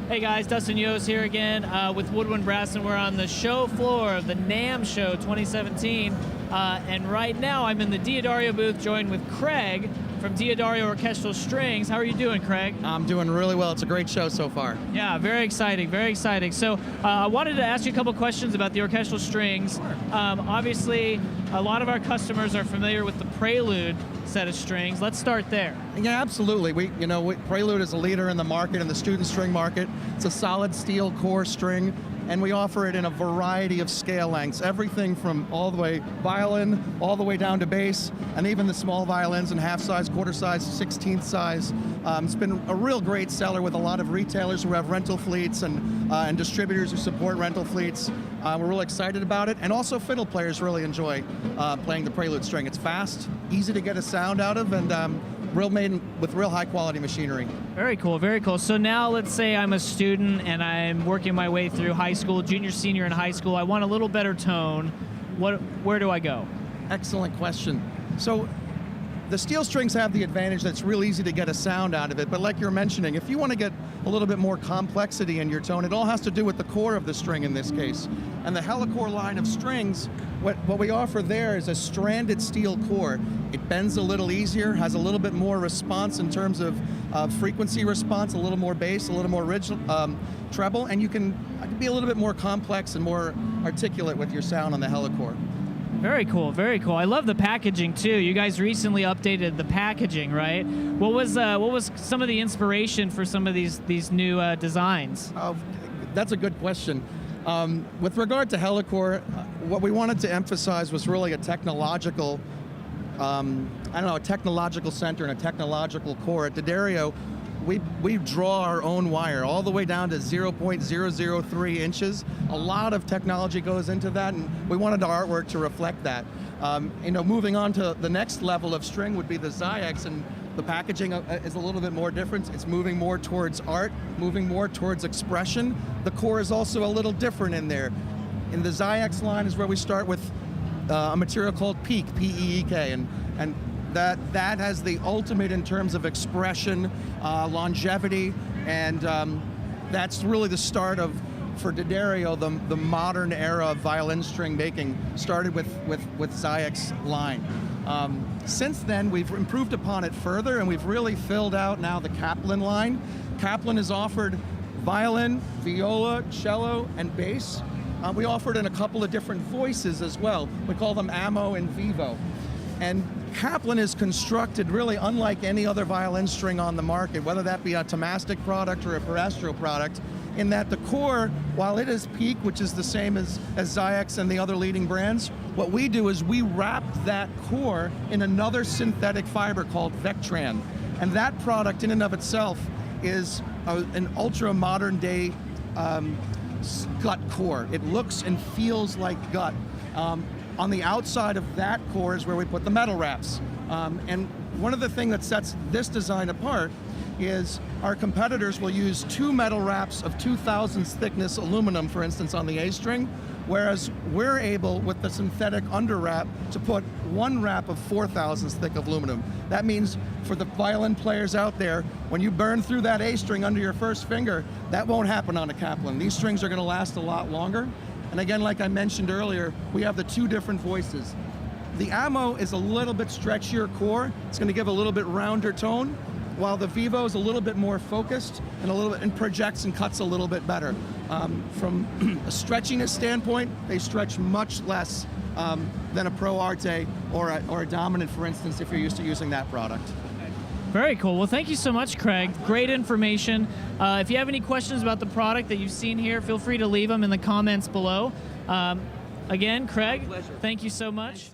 Hey guys, Dustin Yost here again with Woodwind Brass, and we're on the show floor of the NAMM show 2017. And right now I'm in the Diodario booth joined with Craig from Diodario Orchestral Strings. How are you doing, Craig? I'm doing really well. It's a great show so far. Yeah, very exciting, very exciting. So I wanted to ask you a couple questions about the orchestral strings. Obviously, a lot of our customers are familiar with the Prelude set of strings. Let's start there. Yeah, absolutely. Prelude is a leader in the market, in the student string market. It's a solid steel core string, and we offer it in a variety of scale lengths, everything from all the way violin, all the way down to bass, and even the small violins in half size, quarter size, 16th size. It's been a real great seller with a lot of retailers who have rental fleets and distributors who support rental fleets. We're really excited about it, and also fiddle players really enjoy playing the Prelude string. It's fast, easy to get a sound out of, and made with real high quality machinery. Very cool, very cool. So now let's say I'm a student and I'm working my way through high school, junior, senior in high school. I want a little better tone. Where do I go? Excellent question. So the steel strings have the advantage that it's real easy to get a sound out of it, but like you're mentioning, if you want to get a little bit more complexity in your tone, it all has to do with the core of the string in this case. And the Helicore line of strings, what we offer there is a stranded steel core. It bends a little easier, has a little bit more response in terms of frequency response, a little more bass, a little more treble, and you can be a little bit more complex and more articulate with your sound on the Helicore. Very cool, very cool. I love the packaging too. You guys recently updated the packaging, right? What was some of the inspiration for some of these new designs? That's a good question. With regard to Helicore, what we wanted to emphasize was really a technological, a technological center and a technological core. At Diodario, we draw our own wire all the way down to 0.003 inches. A lot of technology goes into that, and we wanted our artwork to reflect that. Moving on to the next level of string would be the Zyx, and the packaging is a little bit more different. It's moving more towards art, moving more towards expression. The core is also a little different in there. In the Zyx line is where we start with a material called PEEK, P-E-E-K, and that has the ultimate in terms of expression, longevity, and that's really the start of, for Diodario, the modern era of violin string making started with Zyx line. Since then, we've improved upon it further, and we've really filled out now the Kaplan line. Kaplan has offered violin, viola, cello, and bass. We offered in a couple of different voices as well. We call them Ammo and Vivo. And Kaplan is constructed really unlike any other violin string on the market, whether that be a Tomastic product or a Orchestral product, in that the core, while it is PEEK, which is the same as Zyx and the other leading brands, what we do is we wrap that core in another synthetic fiber called Vectran. And that product in and of itself is an ultra modern day gut core. It looks and feels like gut. On the outside of that core is where we put the metal wraps. And one of the things that sets this design apart is our competitors will use 2 metal wraps of 2,000 thickness aluminum, for instance, on the A string, whereas we're able, with the synthetic under wrap, to put 1 wrap of 4,000 thick of aluminum. That means for the violin players out there, when you burn through that A string under your first finger, that won't happen on a Kaplan. These strings are going to last a lot longer. And again, like I mentioned earlier, we have the 2 different voices. The Ammo is a little bit stretchier core. It's going to give a little bit rounder tone, while the Vivo is a little bit more focused and projects and cuts a little bit better. From a stretchiness standpoint, they stretch much less than a Pro Arte or a Dominant, for instance, if you're used to using that product. Very cool. Well, thank you so much, Craig. Great information. If you have any questions about the product that you've seen here, feel free to leave them in the comments below. Again, Craig, thank you so much.